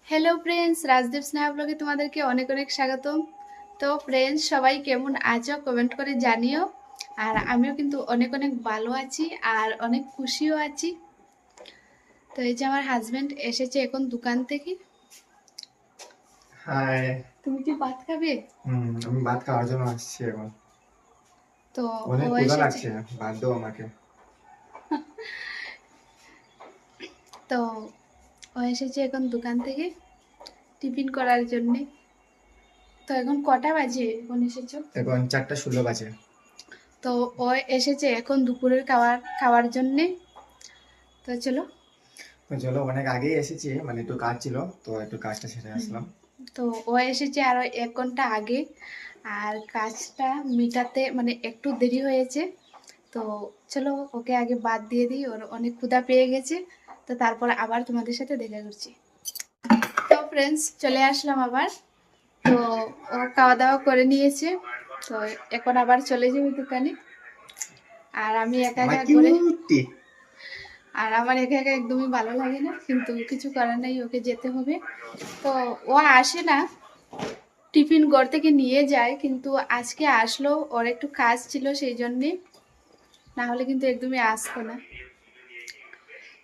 Hello friends, Rajdeep Sneha ব্লগে তোমাদেরকে অনেক অনেক স্বাগতম। তো ফ্রেন্ডস, সবাই কেমন আছো কমেন্ট করে জানিও। আর আমিও কিন্তু অনেক অনেক ভালো আছি আর অনেক খুশিও আছি। তো এই যে আমার হাজবেন্ড এসেছে এখন দোকান থেকে। হাই। তুমি কি ভাত খাবে? আমি ভাত খাওয়ার জন্য আসছি এখন। তো ও অনেক ক্ষুধা এসেছে। লাগছে, ভাত দাও আমাকে। তো ও এসেছে এখন দোকান থেকে টিফিন করার জন্যে। তো এখন কটা বাজে এখন এসেছো? এখন 4:16 বাজে। তো ও এসেছে এখন দুপুরের খাওয়ার জন্যে। তো চলো। তো চলো, অনেক আগেই এসেছি, মানে একটু কাজ ছিল, তো একটু কাজটা সেরে আসলাম। তো ও এসেছে আরো 1 ঘন্টা আগে। আর কাজটা মিটাতে মানে একটু দেরি হয়েছে। তো চলো ওকে আগে বাদ দিয়ে দিই, ওর অনেক ক্ষুধা পেয়ে গেছে। তো তারপর আবার তোমাদের সাথে দেখা করছি। তো ফ্রেন্ডস, চলে আসলাম আবার। তো ও খাওয়া দাওয়া করে নিয়েছে। তো এখন আবার চলে যাবে দোকানে। আর আমি একা আমার একা করে কিউটি। আর আমার একা একা একদমই ভালো লাগে না, কিন্তু কিছু করার নাই, ওকে যেতে হবে। তো ও আসে না, টিফিন ঘর থেকে নিয়ে যায়, কিন্তু আজকে আসলো, ওর একটু কাজ ছিল সেই জন্যে, না হলে কিন্তু একদমই আসতো না।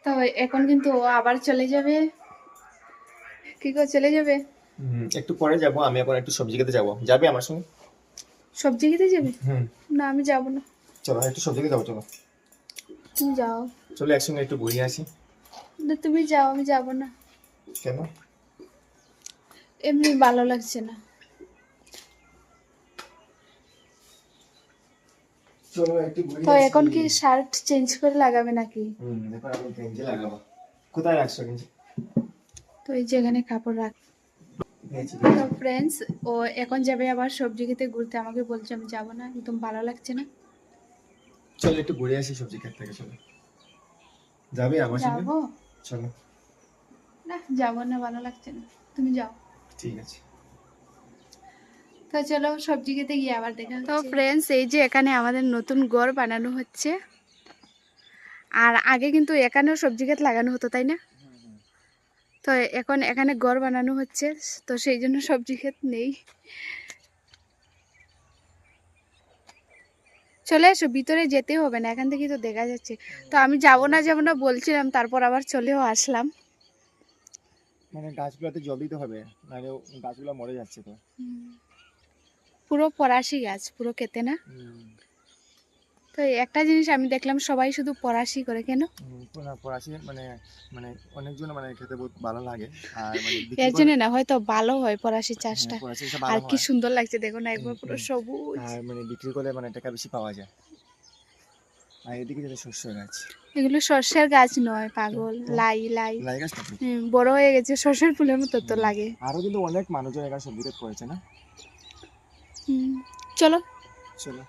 তো এখন কিন্তু ও আবার চলে যাবে। কি করে চলে যাবে? একটু পরে যাব, আমি এখন একটু সবজি খেতে যাব। যাবে আমার সঙ্গে? সবজি খেতে যাবে? হুম। না, আমি যাব না। চলো একটু সবজি খেতে যাবো, চলো। তুমি যাও। চলো একসঙ্গে একটু ঘুরিয়ে আসি। না, তুমি যাও, আমি যাব না। কেন? এমনি ভালো লাগছে না। চলো একটু তো ঘুরিয়ে আসি। এখন কি শার্ট চেঞ্জ করে লাগাবে নাকি? এবার আমি গেঞ্জি লাগাবো। কোথায় রাখছো গেঞ্জি? তো এই যে এখানে কাপড় রাখ। গেঞ্জি তো গেঞ্জি। ফ্রেন্ডস, ও এখন যাবে আবার সবজি খেতে ঘুরতে, আমাকে বলছে আমি যাব না, একদম ভালো লাগছে না। চলো একটু ঘুরে আসি সবজি ক্ষেত থেকে, চলো। যাবে আমার সঙ্গে? যাবো? চলো। না, যাব না, ভালো লাগছে না। তুমি যাও। ঠিক আছে। তো চলো সবজি খেতে গিয়ে আবার দেখা হচ্ছে। তো ফ্রেন্ডস, এই যে এখানে আমাদের নতুন ঘর বানানো হচ্ছে। আর আগে কিন্তু এখানেও সবজি ক্ষেত লাগানো হতো, তাই না? তো এখন এখানে ঘর বানানো হচ্ছে, তো সেই জন্য সবজি ক্ষেত নেই। চলে এসো, ভিতরে যেতে হবে না, এখান থেকেই তো দেখা যাচ্ছে। তো আমি যাব না বলছিলাম, তারপর আবার চলেও আসলাম। মানে গাছগুলোতে জল দিতে হবে, নাহলে গাছগুলো মরে যাচ্ছে তো। পুরো ফরাসি গাছ, পুরো খেতে না। তো একটা জিনিস আমি দেখলাম, সবাই শুধু ফরাসি করে কেন? না, ফরাসি মানে মানে অনেকজন মানে খেতে বহুত ভালো লাগে। আর মানে বিক্রি এর করে। জন্য না, হয়তো ভালো হয় ফরাসি হ্যাঁ, চাষটা। ফরাসি চাষটা আর ভালো কি হয়। সুন্দর লাগছে দেখো না, একবার হুম, পুরো হুম। সবুজ। আর মানে বিক্রি করলে মানে টাকা বেশি পাওয়া যায়। আর এদিকে যেটা শস্য গাছ। এগুলো সর্ষের গাছ নয় তো পাগল, তো লাই লাই। লাই গাছ নাকি? বড় হয়ে গেছে, সর্ষের ফুলের মতো তো হুম। লাগে। আরো কিন্তু অনেক মানুষজন এখানে সবজি ক্ষেত করেছে না? হুম, চলো। চলো।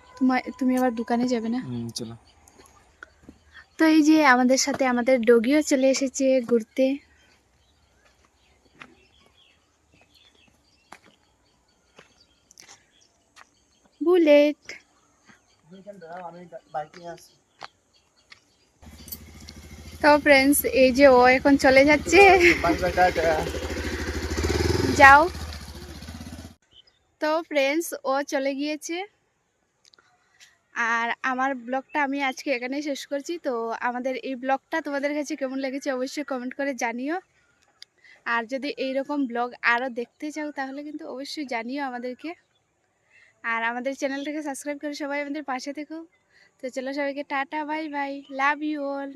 তুমি আবার দোকানে যাবে না? চলো। তো এই যে আমাদের সাথে আমাদের ডগিও চলে এসেছে ঘুরতে। বুলেট। আমি বাইক নিয়ে আসছি। তো ফ্রেন্ডস, এই যে ও এখন চলে যাচ্ছে। Bye bye, tata. যাও। তো ফ্রেন্ডস, ও চলে গিয়েছে। আর আমার ব্লগটা আমি আজকে এখানেই শেষ করছি। তো আমাদের এই ব্লগটা তোমাদের কাছে কেমন লেগেছে অবশ্যই কমেন্ট করে জানিও। আর যদি এইরকম ব্লগ আরও দেখতে চাও তাহলে কিন্তু অবশ্যই জানিও আমাদেরকে। আর আমাদের চ্যানেলটাকে সাবস্ক্রাইব করে সবাই আমাদের পাশে থেকো। তো চলো, সবাইকে tata, bye bye, love you all.